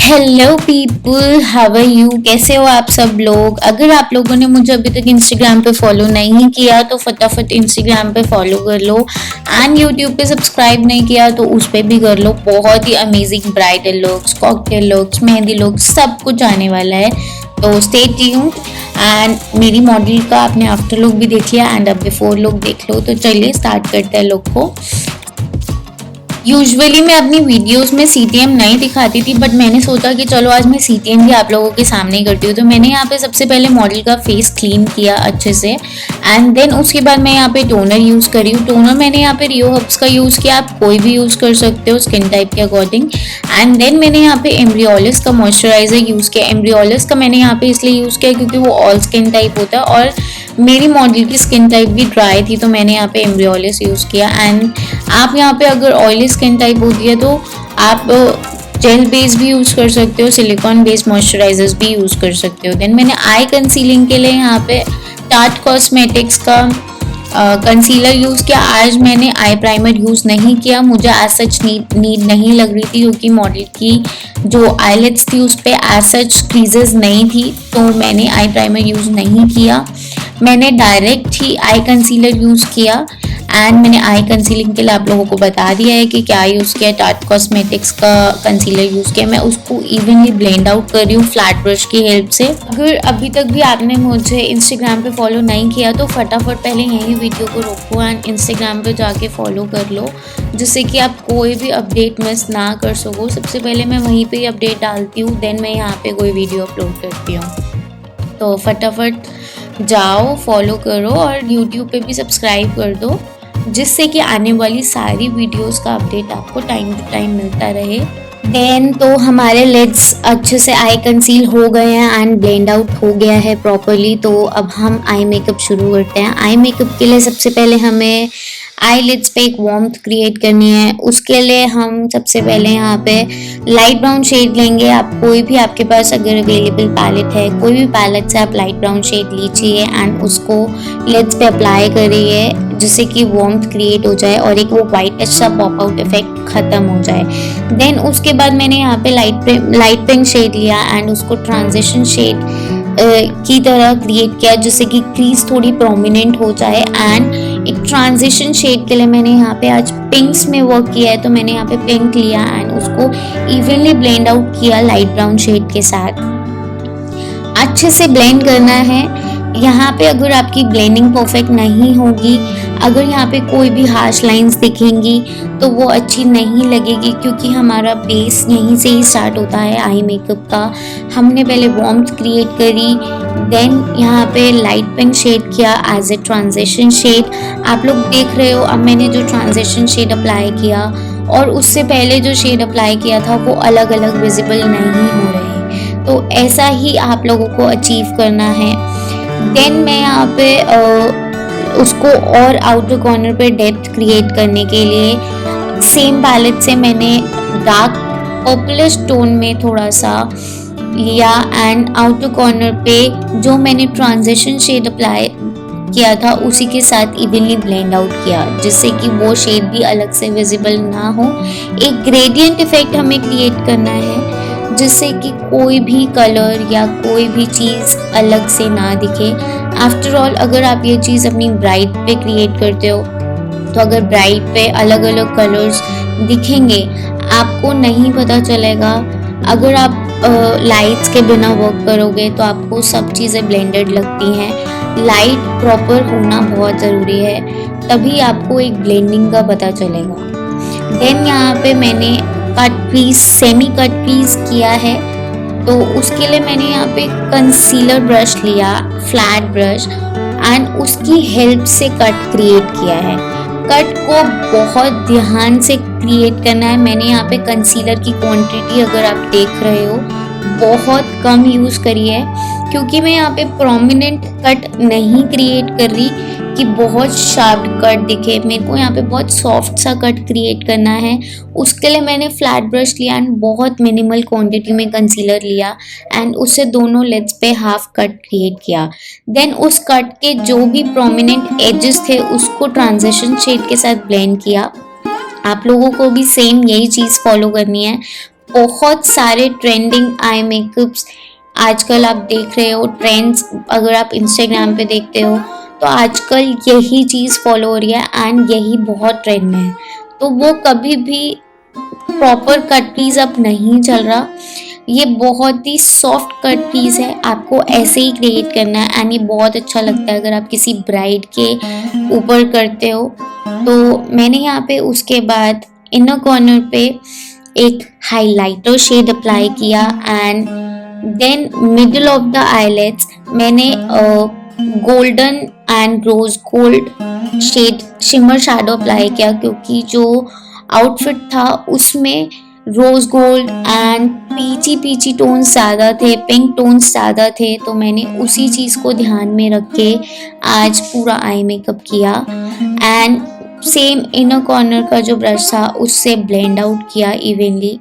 Hello people, how are you? कैसे हो आप सब लोग? अगर आप लोगों ने मुझे अभी तक इंस्टाग्राम पे फॉलो नहीं किया तो फटाफट इंस्टाग्राम पे फॉलो कर लो एंड यूट्यूब पे सब्सक्राइब नहीं किया तो उस पर भी कर लो। बहुत ही amazing bridal looks, cocktail looks, mehndi looks सब कुछ आने वाला है, तो स्टे ट्यून्ड। एंड मेरी मॉडल का आपने आफ्टर लुक भी देख लिया एंड अब बिफोर लुक देख लो, तो चलिए स्टार्ट करते हैं लुक को। यूजुअली मैं अपनी वीडियोस में सीटीएम नहीं दिखाती थी, बट मैंने सोचा कि चलो आज मैं सीटीएम भी आप लोगों के सामने करती हूँ। तो मैंने यहाँ पे सबसे पहले मॉडल का फेस क्लीन किया अच्छे से एंड देन उसके बाद मैं यहाँ पे टोनर यूज़ करी हूँ। टोनर मैंने यहाँ पे रियो हब्स का यूज़ किया, आप कोई भी यूज़ कर सकते हो स्किन टाइप के अकॉर्डिंग। एंड देन मैंने यहाँ पे एम्ब्रियोलिस का मॉइस्चराइजर यूज़ किया। एम्ब्रियोलिस का मैंने यहाँ पे इसलिए यूज़ किया क्योंकि वो ऑल स्किन टाइप होता है और मेरी मॉडल की स्किन टाइप भी ड्राई थी, तो मैंने यहाँ पे एम्ब्रियोलिस यूज़ किया। एंड आप यहाँ पे अगर ऑयली स्किन टाइप होती है तो आप जेल बेस भी यूज़ कर सकते हो, सिलिकॉन बेस्ड मॉइस्चराइजर्स भी यूज़ कर सकते हो। देन मैंने आई कंसीलिंग के लिए यहाँ पे टाट कॉस्मेटिक्स का कंसीलर यूज़ किया। आज मैंने आई प्राइमर यूज़ नहीं किया, मुझे एज सच नीड नहीं लग रही थी क्योंकि मॉडल की जो आईलिड्स थी उस पर एज सच क्रीजेस नहीं थी, तो मैंने आई प्राइमर यूज़ नहीं किया। मैंने डायरेक्ट ही आई कंसीलर यूज़ किया एंड मैंने आई कंसीलिंग के लिए आप लोगों को बता दिया है कि क्या यूज़ किया। टाट कॉस्मेटिक्स का कंसीलर यूज़ किया। मैं उसको इवनली ब्लेंड आउट कर रही हूँ फ्लैट ब्रश की हेल्प से। अगर अभी तक भी आपने मुझे इंस्टाग्राम पे फॉलो नहीं किया तो फटाफट पहले यही वीडियो को रोको एंड इंस्टाग्राम पे जाके फॉलो कर लो, जिससे कि आप कोई भी अपडेट मिस ना कर सको। सबसे पहले मैं वहीं पे ही अपडेट डालती हूँ, देन मैं यहाँ पे कोई वीडियो अपलोड करती हूँ। तो फटाफट जाओ फॉलो करो और यूट्यूब पे भी सब्सक्राइब कर दो, जिससे कि आने वाली सारी वीडियोस का अपडेट आपको टाइम टू टाइम मिलता रहे। देन तो हमारे लिड्स अच्छे से आई कंसील हो गए हैं एंड ब्लेंड आउट हो गया है प्रॉपरली। तो अब हम आई मेकअप शुरू करते हैं। आई मेकअप के लिए सबसे पहले हमें आई लिड्स पे एक वार्मथ क्रिएट करनी है। उसके लिए हम सबसे पहले यहाँ पे लाइट ब्राउन शेड लेंगे। आप कोई भी, आपके पास अगर अवेलेबल पैलेट है, कोई भी पैलेट से आप लाइट ब्राउन शेड लीजिए एंड उसको लिड्स पे अप्लाई करिए, जिससे कि वार्मथ क्रिएट हो जाए और एक वो वाइट सा पॉप आउट इफेक्ट खत्म हो जाए। देन उसके बाद मैंने यहाँ पे लाइट पिंक शेड लिया एंड उसको ट्रांजिशन शेड की तरह क्रिएट किया, जिससे कि क्रीज थोड़ी प्रोमिनेंट हो जाए। एंड एक ट्रांजिशन शेड के लिए मैंने यहाँ पे आज पिंक्स में वर्क किया है, तो मैंने यहाँ पे पिंक लिया एंड उसको इवनली ब्लेंड आउट किया लाइट ब्राउन शेड के साथ। अच्छे से ब्लेंड करना है। यहाँ पे अगर आपकी ब्लेंडिंग परफेक्ट नहीं होगी, अगर यहाँ पे कोई भी हार्श लाइंस दिखेंगी तो वो अच्छी नहीं लगेगी, क्योंकि हमारा बेस यहीं से ही स्टार्ट होता है आई मेकअप का। हमने पहले वार्मथ क्रिएट करी, देन यहाँ पे लाइट पिंक शेड किया एज ए ट्रांजिशन शेड। आप लोग देख रहे हो अब मैंने जो ट्रांजिशन शेड अप्लाई किया और उससे पहले जो शेड अप्लाई किया था वो अलग अलग विजिबल नहीं हो रहे, तो ऐसा ही आप लोगों को अचीव करना है। देन मैं यहाँ पे उसको और आउटर कॉर्नर पे डेप्थ क्रिएट करने के लिए सेम पैलेट से मैंने डार्क पर्पलिश टोन में थोड़ा सा लिया एंड आउटर कॉर्नर पे जो मैंने ट्रांजिशन शेड अप्लाई किया था उसी के साथ इवनली ब्लेंड आउट किया, जिससे कि वो शेड भी अलग से विजिबल ना हो। एक ग्रेडियंट इफेक्ट हमें क्रिएट करना है, जिससे कि कोई भी कलर या कोई भी चीज़ अलग से ना दिखे। आफ्टर ऑल अगर आप ये चीज़ अपनी ब्राइड पे क्रिएट करते हो तो अगर ब्राइड पे अलग अलग कलर्स दिखेंगे आपको नहीं पता चलेगा। अगर आप लाइट्स के बिना वर्क करोगे तो आपको सब चीज़ें ब्लेंडेड लगती हैं। लाइट प्रॉपर होना बहुत ज़रूरी है, तभी आपको एक ब्लेंडिंग का पता चलेगा। देन यहाँ पे मैंने cut crease, semi cut crease किया है, तो उसके लिए मैंने यहाँ पे कंसीलर ब्रश लिया, फ्लैट ब्रश, एंड उसकी हेल्प से कट क्रिएट किया है। कट को बहुत ध्यान से क्रिएट करना है। मैंने यहाँ पे कंसीलर की क्वांटिटी अगर आप देख रहे हो बहुत कम यूज़ करी है, क्योंकि मैं यहाँ पे प्रोमिनेंट कट नहीं क्रिएट कर रही कि बहुत शार्प कट दिखे। मेरे को यहाँ पे बहुत सॉफ्ट सा कट क्रिएट करना है। उसके लिए मैंने फ्लैट ब्रश लिया एंड बहुत मिनिमल क्वांटिटी में कंसीलर लिया एंड उससे दोनों लेग्स पे हाफ कट क्रिएट किया। देन उस कट के जो भी प्रोमिनेंट एजेस थे उसको ट्रांजिशन शेड के साथ ब्लेंड किया। आप लोगों को भी सेम यही चीज़ फॉलो करनी है। बहुत सारे ट्रेंडिंग आई मेकअप्स आजकल आप देख रहे हो, ट्रेंड्स अगर आप इंस्टाग्राम पे देखते हो तो आजकल यही चीज़ फॉलो हो रही है एंड यही बहुत ट्रेंड में है। तो वो कभी भी प्रॉपर कट पीस अब नहीं चल रहा, ये बहुत ही सॉफ्ट कट पीस है, आपको ऐसे ही क्रिएट करना है एंड ये बहुत अच्छा लगता है अगर आप किसी ब्राइड के ऊपर करते हो। तो मैंने यहाँ पे उसके बाद इनर कॉर्नर पे एक हाइलाइटर शेड अप्लाई किया and then middle of the eyelids मैंने golden and rose gold shade shimmer shadow apply किया, क्योंकि जो आउटफिट था उसमें rose gold and peachy peachy tones ज़्यादा थे, पिंक टोन्स ज़्यादा थे, तो मैंने उसी चीज़ को ध्यान में रख के आज पूरा आई मेकअप किया एंड सेम इनर कॉर्नर का जो ब्रश था उससे ब्लेंड आउट किया इवनली।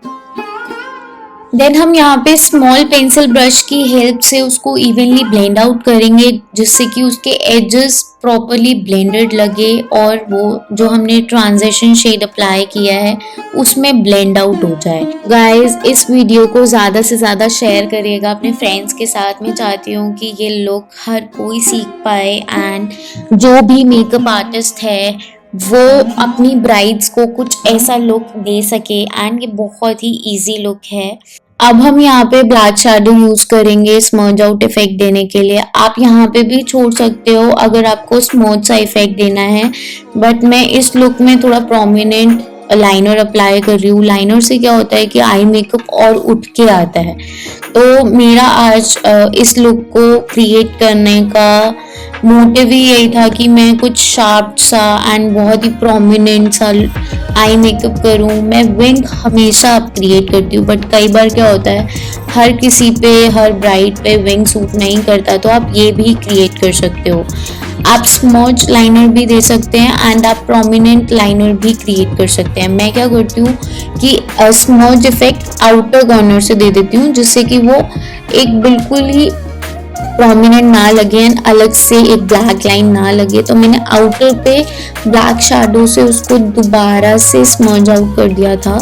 देन हम यहाँ पे स्मॉल पेंसिल ब्रश की हेल्प से उसको इवनली ब्लेंड आउट करेंगे, जिससे कि उसके एजेस प्रॉपरली ब्लेंडेड लगे और वो जो हमने ट्रांजिशन शेड अप्लाई किया है उसमें ब्लेंड आउट हो जाए। गाइस, इस वीडियो को ज़्यादा से ज़्यादा शेयर करिएगा अपने फ्रेंड्स के साथ। मैं चाहती हूँ कि ये लुक हर कोई सीख पाए एंड जो भी मेकअप आर्टिस्ट है वो अपनी ब्राइड्स को कुछ ऐसा लुक दे सके एंड ये बहुत ही इजी लुक है। अब हम यहाँ पे ब्लैक शैडो यूज करेंगे स्मर्ज आउट इफेक्ट देने के लिए। आप यहाँ पे भी छोड़ सकते हो अगर आपको स्मूथ सा इफेक्ट देना है, बट मैं इस लुक में थोड़ा प्रोमिनेंट लाइनर अप्लाई कर रही हूँ। लाइनर से क्या होता है कि आई मेकअप और उठ के आता है, तो मेरा आज इस लुक को क्रिएट करने का मोटिव ही यही था कि मैं कुछ शार्प सा एंड बहुत ही प्रोमिनेंट सा आई मेकअप करूँ। मैं विंग हमेशा क्रिएट करती हूँ, बट कई बार क्या होता है हर किसी पे, हर ब्राइड पे विंग सूट नहीं करता, तो आप ये भी क्रिएट कर सकते हो। आप स्मॉच लाइनर भी दे सकते हैं एंड आप प्रोमिनेंट लाइनर भी क्रिएट कर सकते हैं। मैं क्या करती हूँ कि स्मॉच इफेक्ट आउटर कॉर्नर से दे देती हूँ, जिससे कि वो एक बिल्कुल ही प्रोमिनेंट ना लगे एंड अलग से एक ब्लैक लाइन ना लगे। तो मैंने आउटर पे ब्लैक शैडो से उसको दोबारा से स्मर्ज आउट कर दिया था।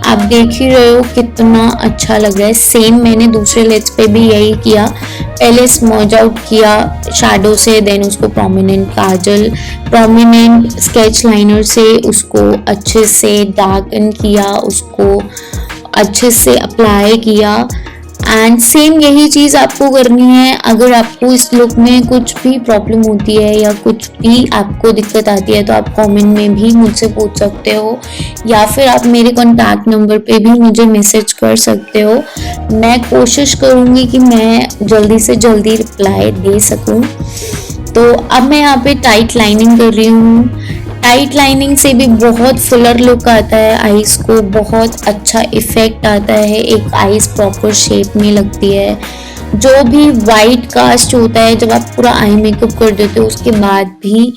आप देख ही रहे हो कितना अच्छा लग रहा है। सेम मैंने दूसरे लिड्स पे भी यही किया, पहले स्मर्ज आउट किया शैडो से, देन उसको प्रोमिनेंट काजल, प्रोमिनेंट स्केच लाइनर से उसको अच्छे से डार्कन किया, उसको अच्छे से अप्लाई किया एंड सेम यही चीज़ आपको करनी है। अगर आपको इस लुक में कुछ भी प्रॉब्लम होती है या कुछ भी आपको दिक्कत आती है तो आप कमेंट में भी मुझसे पूछ सकते हो, या फिर आप मेरे कॉन्टैक्ट नंबर पे भी मुझे मैसेज कर सकते हो। मैं कोशिश करूँगी कि मैं जल्दी से जल्दी रिप्लाई दे सकूँ। तो अब मैं यहाँ पे टाइट लाइनिंग कर रही हूँ। टाइट लाइनिंग से भी बहुत फुलर लुक आता है, आईज को बहुत अच्छा इफेक्ट आता है, एक आईज प्रॉपर शेप में लगती है। जो भी वाइट कास्ट होता है जब आप पूरा आई मेकअप कर देते हो उसके बाद भी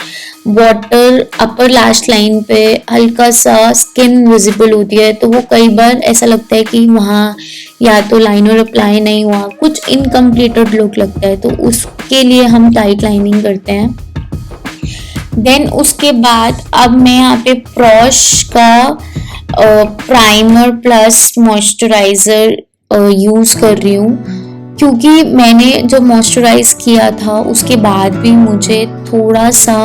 वाटर अपर लैश लाइन पे हल्का सा स्किन विजिबल होती है, तो वो कई बार ऐसा लगता है कि वहाँ या तो लाइनर अप्लाई नहीं हुआ, कुछ इनकम्प्लीटेड लुक लगता है, तो उसके लिए हम टाइट लाइनिंग करते हैं। देन उसके बाद अब मैं यहाँ पे प्रॉश का प्राइमर प्लस मॉइस्चराइज़र यूज़ कर रही हूँ, क्योंकि मैंने जब मॉइस्चराइज किया था उसके बाद भी मुझे थोड़ा सा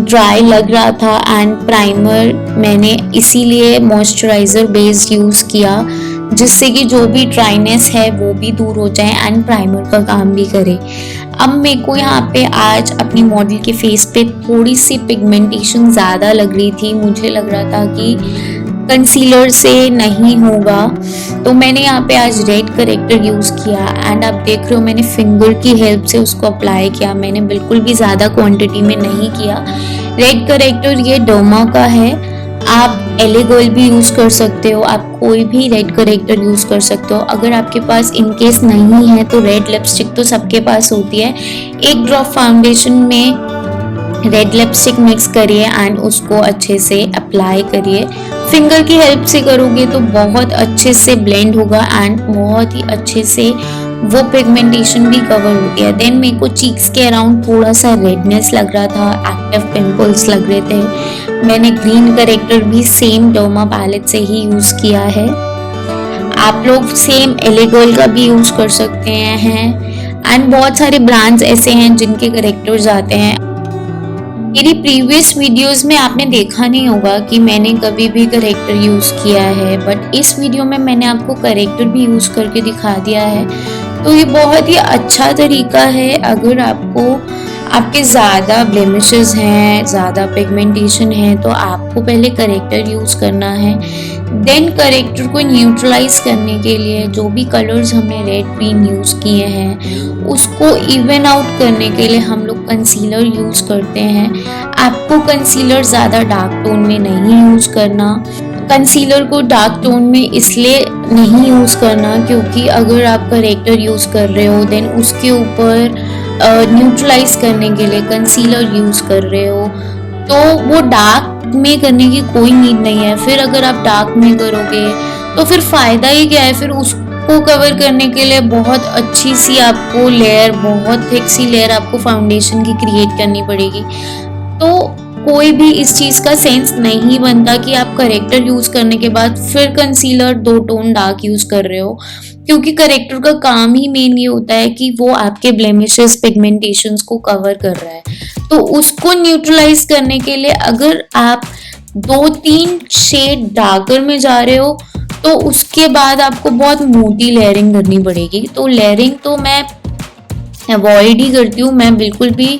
ड्राई लग रहा था एंड प्राइमर मैंने इसीलिए मॉइस्चराइज़र बेस्ड यूज़ किया, जिससे कि जो भी ड्राइनेस है वो भी दूर हो जाए एंड प्राइमर का काम भी करे। अब मेरे को यहाँ पे आज अपनी मॉडल के फेस पे थोड़ी सी पिगमेंटेशन ज़्यादा लग रही थी, मुझे लग रहा था कि कंसीलर से नहीं होगा, तो मैंने यहाँ पे आज रेड करेक्टर यूज़ किया एंड आप देख रहे हो मैंने फिंगर की हेल्प से उसको अप्लाई किया। मैंने बिल्कुल भी ज़्यादा क्वांटिटी में नहीं किया। रेड करेक्टर ये डर्मा का है, आप एले गोल्ड भी यूज़ कर सकते हो, आप कोई भी रेड करेक्टर यूज़ कर सकते हो। अगर आपके पास इनकेस नहीं है तो रेड लिपस्टिक तो सबके पास होती है, एक ड्रॉप फाउंडेशन में रेड लिपस्टिक मिक्स करिए एंड उसको अच्छे से अप्लाई करिए। फिंगर की हेल्प से करोगे तो बहुत अच्छे से ब्लेंड होगा एंड बहुत ही अच्छे से वो पिगमेंटेशन भी कवर होती है। देन मेरे को चीक्स के अराउंड थोड़ा सा रेडनेस लग रहा था, एक्टिव पिंपल्स लग रहे थे। मैंने ग्रीन करेक्टर भी सेम डर्मा पैलेट से ही यूज़ किया है। आप लोग सेम एलेगोल का भी यूज कर सकते हैं एंड बहुत सारे ब्रांड्स ऐसे हैं जिनके करेक्टर्स आते हैं। मेरी प्रीवियस वीडियोस में आपने देखा नहीं होगा कि मैंने कभी भी करेक्टर यूज किया है, बट इस वीडियो में मैंने आपको करेक्टर भी यूज करके दिखा दिया है। तो ये बहुत ही अच्छा तरीका है अगर आपके ज़्यादा ब्लेमिशेस हैं, ज़्यादा पिगमेंटेशन है, तो आपको पहले करेक्टर यूज़ करना है। देन करेक्टर को न्यूट्रलाइज करने के लिए जो भी कलर्स हमने रेड ग्रीन यूज़ किए हैं उसको इवन आउट करने के लिए हम लोग कंसीलर यूज़ करते हैं। आपको कंसीलर ज़्यादा डार्क टोन में नहीं यूज़ करना। कंसीलर को डार्क टोन में इसलिए नहीं यूज़ करना क्योंकि अगर आप करेक्टर यूज़ कर रहे हो देन उसके ऊपर न्यूट्रलाइज करने के लिए कंसीलर यूज़ कर रहे हो तो वो डार्क में करने की कोई नीड नहीं है। फिर अगर आप डार्क में करोगे तो फिर फ़ायदा ही क्या है। फिर उसको कवर करने के लिए बहुत अच्छी सी आपको लेयर, बहुत थिक सी लेयर आपको फाउंडेशन की क्रिएट करनी पड़ेगी। तो कोई भी इस चीज़ का सेंस नहीं बनता कि आप करेक्टर यूज़ करने के बाद फिर कंसीलर 2 टोन डार्क यूज़ कर रहे हो, क्योंकि करेक्टर का काम ही मेन ये होता है कि वो आपके ब्लेमिशेस, पिगमेंटेशंस को कवर कर रहा है। तो उसको न्यूट्रलाइज करने के लिए अगर आप 2-3 शेड डार्कर में जा रहे हो तो उसके बाद आपको बहुत मोटी लेयरिंग करनी पड़ेगी। तो लेयरिंग तो मैं अवॉइड ही करती हूँ, मैं बिल्कुल भी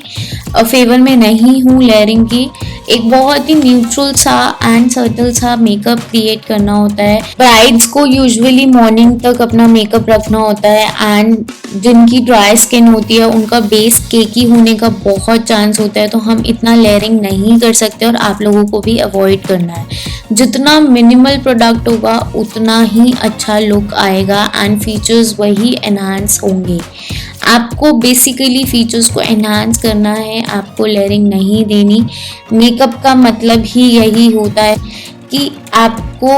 फेवर में नहीं हूँ लेयरिंग की। एक बहुत ही न्यूट्रल सा एंड सटल सा मेकअप क्रिएट करना होता है। ब्राइड्स को यूजुअली मॉर्निंग तक अपना मेकअप रखना होता है एंड जिनकी ड्राई स्किन होती है उनका बेस केकी होने का बहुत चांस होता है, तो हम इतना लेयरिंग नहीं कर सकते और आप लोगों को भी अवॉइड करना है। जितना मिनिमल प्रोडक्ट होगा उतना ही अच्छा लुक आएगा एंड फीचर्स वही एनहांस होंगे। आपको बेसिकली फीचर्स को एनहांस करना है, आपको लेयरिंग नहीं देनी। मेकअप का मतलब ही यही होता है कि आपको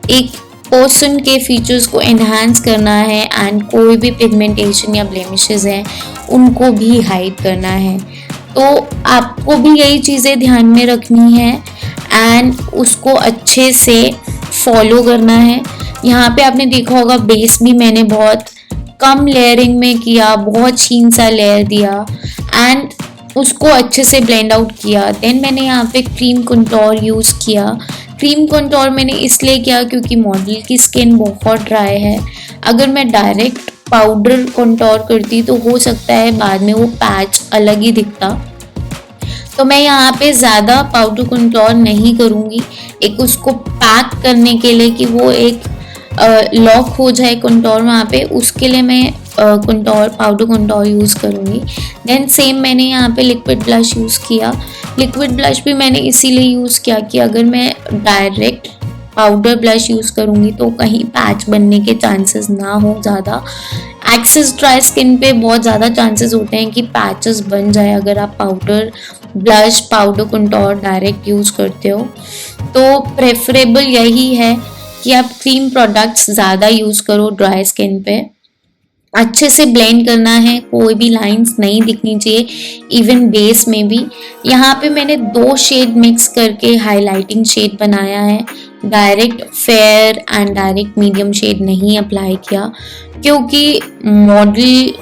एक पर्सन के फीचर्स को एनहांस करना है एंड कोई भी पिगमेंटेशन या ब्लेमिशेस हैं उनको भी हाइड करना है। तो आपको भी यही चीज़ें ध्यान में रखनी है एंड उसको अच्छे से फॉलो करना है। यहाँ पे आपने देखा होगा बेस भी मैंने बहुत कम लेयरिंग में किया, बहुत छीन सा लेयर दिया एंड उसको अच्छे से ब्लेंड आउट किया। देन मैंने यहाँ पे क्रीम कंटूर यूज़ किया। क्रीम कंटूर मैंने इसलिए किया क्योंकि मॉडल की स्किन बहुत ड्राई है। अगर मैं डायरेक्ट पाउडर कंटूर करती तो हो सकता है बाद में वो पैच अलग ही दिखता, तो मैं यहाँ पे ज़्यादा पाउडर कंटूर नहीं करूँगी। एक उसको पैक करने के लिए कि वो एक लॉक हो जाए कंटूर वहाँ पे, उसके लिए मैं पाउडर कंटूर यूज़ करूँगी। देन सेम मैंने यहाँ पे लिक्विड ब्लश यूज़ किया। लिक्विड ब्लश भी मैंने इसीलिए यूज़ किया कि अगर मैं डायरेक्ट पाउडर ब्लश यूज़ करूँगी तो कहीं पैच बनने के चांसेस ना हो ज़्यादा। एक्सेस ड्राई स्किन पे बहुत ज़्यादा चांसेस होते हैं कि पैचेस बन जाए अगर आप powder blush, powder contour direct use करते हो। तो प्रेफरेबल यही है कि आप क्रीम प्रोडक्ट्स ज़्यादा यूज़ करो ड्राई स्किन पे। अच्छे से ब्लेंड करना है, कोई भी लाइंस नहीं दिखनी चाहिए, इवन बेस में भी। यहाँ पे मैंने 2 शेड मिक्स करके हाइलाइटिंग शेड बनाया है। Direct fair and direct medium shade नहीं अप्लाई किया क्योंकि मॉडल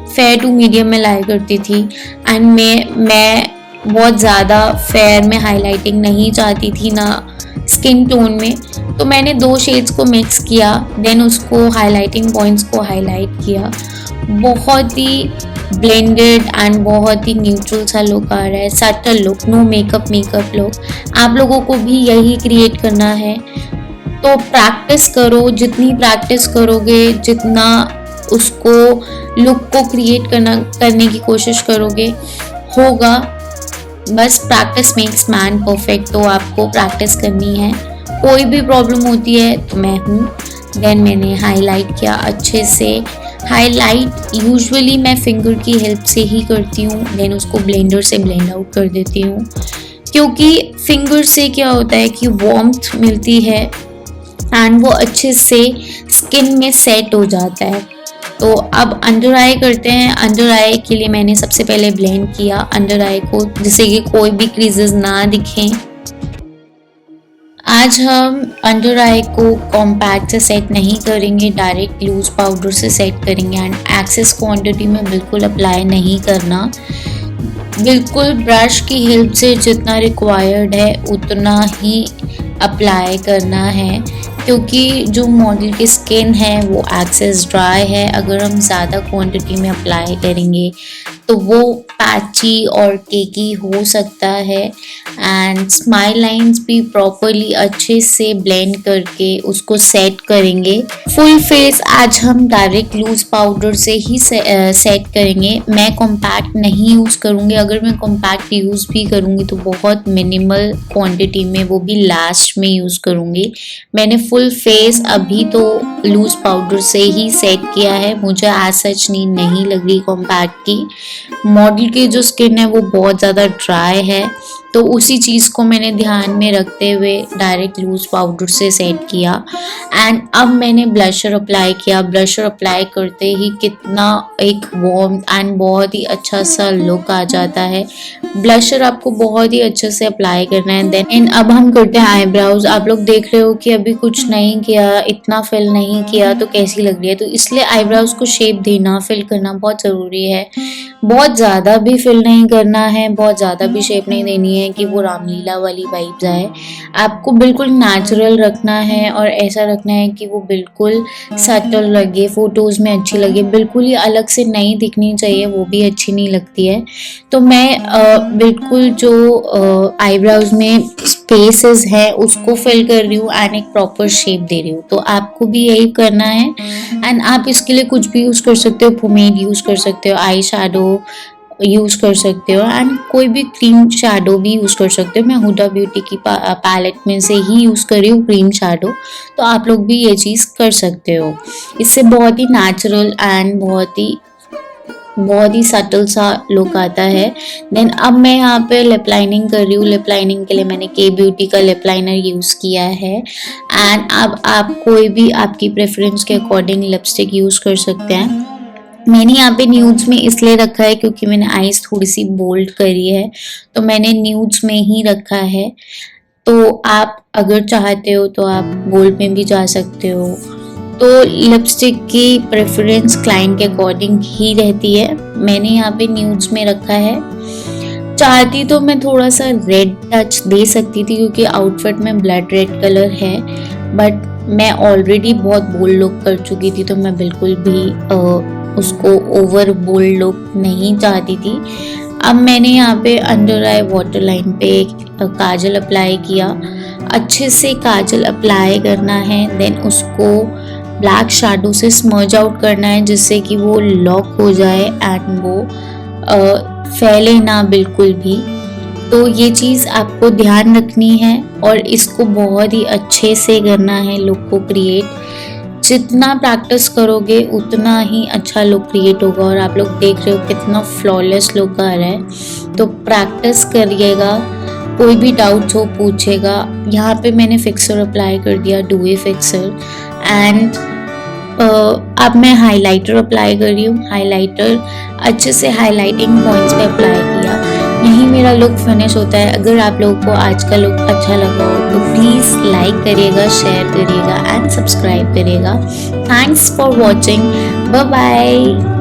फेयर टू मीडियम में लाई करती थी एंड मैं बहुत ज़्यादा फेयर में हाइलाइटिंग नहीं चाहती थी ना स्किन टोन में। तो मैंने 2 शेड्स को मिक्स किया, देन उसको हाइलाइटिंग पॉइंट्स को हाईलाइट किया। बहुत ही ब्लेंडेड एंड बहुत ही न्यूट्रल सा लुक आ रहा है, subtle look, no makeup look. आप लोगों को भी यही क्रिएट करना है। तो प्रैक्टिस करो, जितनी प्रैक्टिस करोगे, जितना उसको लुक को क्रिएट करने की कोशिश करोगे होगा। बस प्रैक्टिस मेक्स मैन परफेक्ट, तो आपको प्रैक्टिस करनी है। कोई भी प्रॉब्लम होती है तो मैं हूँ। देन मैंने हाईलाइट किया अच्छे से। हाईलाइट यूजुअली मैं फिंगर की हेल्प से ही करती हूँ, देन उसको ब्लेंडर से ब्लेंड आउट कर देती हूँ क्योंकि फिंगर से क्या होता है कि वार्मथ मिलती है एंड वो अच्छे से स्किन में सेट हो जाता है। तो अब अंडर आई करते हैं। अंडर आई के लिए मैंने सबसे पहले ब्लेंड किया अंडर आई को, जिससे कि कोई भी क्रीजेस ना दिखें। आज हम अंडर आई को कॉम्पैक्ट से सेट नहीं करेंगे, डायरेक्ट लूज पाउडर से सेट करेंगे एंड एक्सेस क्वांटिटी में बिल्कुल अप्लाई नहीं करना। बिल्कुल ब्रश की हेल्प से जितना रिक्वायर्ड है उतना ही अप्लाई करना है, क्योंकि जो मॉडल की स्किन है वो एक्सेस ड्राई है। अगर हम ज़्यादा क्वांटिटी में अप्लाई करेंगे तो वो पैची और केकी हो सकता है एंड स्माइल लाइंस भी प्रॉपरली अच्छे से ब्लेंड करके उसको सेट करेंगे। फुल फेस आज हम डायरेक्ट लूज पाउडर से ही सेट करेंगे। मैं कॉम्पैक्ट नहीं यूज़ करूँगी, अगर मैं कॉम्पैक्ट यूज़ भी करूँगी तो बहुत मिनिमल क्वांटिटी में, वो भी लास्ट में यूज़ करूँगी। मैंने फुल फेस अभी तो लूज पाउडर से ही सेट किया है, मुझे एज सच नीड नहीं लग रही कॉम्पैक्ट की। मॉडल की जो स्किन है वो बहुत ज़्यादा ड्राई है, तो उसी चीज़ को मैंने ध्यान में रखते हुए डायरेक्ट लूज पाउडर से सेट किया। एंड अब मैंने ब्लशर अप्लाई किया। ब्लशर अप्लाई करते ही कितना एक वार्म एंड बहुत ही अच्छा सा लुक आ जाता है। ब्लशर आपको बहुत ही अच्छे से अप्लाई करना है। देन अब हम करते हैं आईब्राउज। आप लोग देख रहे हो कि अभी कुछ नहीं किया, इतना फिल नहीं किया तो कैसी लग रही है, तो इसलिए आईब्राउज को शेप देना, फिल करना बहुत ज़रूरी है। बहुत ज़्यादा भी फिल नहीं करना है, बहुत ज़्यादा भी शेप नहीं देनी है कि वो रामलीला वाली वाइब्स आए। आपको बिल्कुल नेचुरल रखना है और ऐसा रखना है कि वो बिल्कुल सटल लगे, फोटोज़ में अच्छी लगे। बिल्कुल ही अलग से नहीं दिखनी चाहिए, वो भी अच्छी नहीं लगती है। तो मैं बिल्कुल जो आईब्राउज में स्पेसेस है उसको फिल कर रही हूँ एंड एक प्रॉपर शेप दे रही हूँ। तो आपको भी यही करना है एंड आप इसके लिए कुछ भी यूज़ कर सकते हो। पोमेड यूज़ कर सकते हो, आई शैडो यूज़ कर सकते हो एंड कोई भी क्रीम शैडो भी यूज़ कर सकते हो। मैं हुडा ब्यूटी की पैलेट में से ही यूज़ कर रही हूँ क्रीम शैडो, तो आप लोग भी ये चीज़ कर सकते हो। इससे बहुत ही नेचुरल एंड बहुत ही सटल सा लुक आता है। देन अब मैं यहाँ पे लिप लाइनिंग कर रही हूँ। लिप लाइनिंग के लिए मैंने के ब्यूटी का लिप लाइनर यूज़ किया है एंड अब आप कोई भी आपकी प्रेफरेंस के अकॉर्डिंग लिपस्टिक यूज़ कर सकते हैं। मैंने यहाँ पे न्यूड्स में इसलिए रखा है क्योंकि मैंने आईज थोड़ी सी बोल्ड करी है, तो मैंने न्यूड्स में ही रखा है। तो आप अगर चाहते हो तो आप बोल्ड में भी जा सकते हो। तो लिपस्टिक की प्रेफरेंस क्लाइंट के अकॉर्डिंग ही रहती है। मैंने यहाँ पे न्यूड्स में रखा है। चाहती तो मैं थोड़ा सा रेड टच दे सकती थी क्योंकि आउटफिट में ब्लड रेड कलर है, बट मैं ऑलरेडी बहुत बोल्ड लुक कर चुकी थी, तो मैं बिल्कुल भी उसको ओवर बोल्ड लुक नहीं चाहती थी। अब मैंने यहाँ पे अंडर आई वाटर लाइन पे काजल अप्लाई किया। अच्छे से काजल अप्लाई करना है, देन उसको ब्लैक शैडो से स्मर्ज आउट करना है जिससे कि वो लॉक हो जाए एंड वो फैले ना बिल्कुल भी। तो ये चीज़ आपको ध्यान रखनी है और इसको बहुत ही अच्छे से करना है लुक को क्रिएट। जितना प्रैक्टिस करोगे उतना ही अच्छा लुक क्रिएट होगा। और आप लोग देख रहे हो कितना फ्लॉलेस लुक आ रहा है, तो प्रैक्टिस करिएगा। कोई भी डाउट्स हो पूछेगा। यहाँ पे मैंने फिक्सर अप्लाई कर दिया, डुए फिक्सर एंड अब मैं हाइलाइटर अप्लाई कर रही हूँ। हाइलाइटर अच्छे से हाइलाइटिंग पॉइंट्स पे अप्लाई किया। यही मेरा लुक फिनिश होता है। अगर आप लोगों को आज का लुक अच्छा लगा हो तो प्लीज़ लाइक करिएगा, शेयर करिएगा एंड सब्सक्राइब करिएगा। Thanks for watching, bye bye.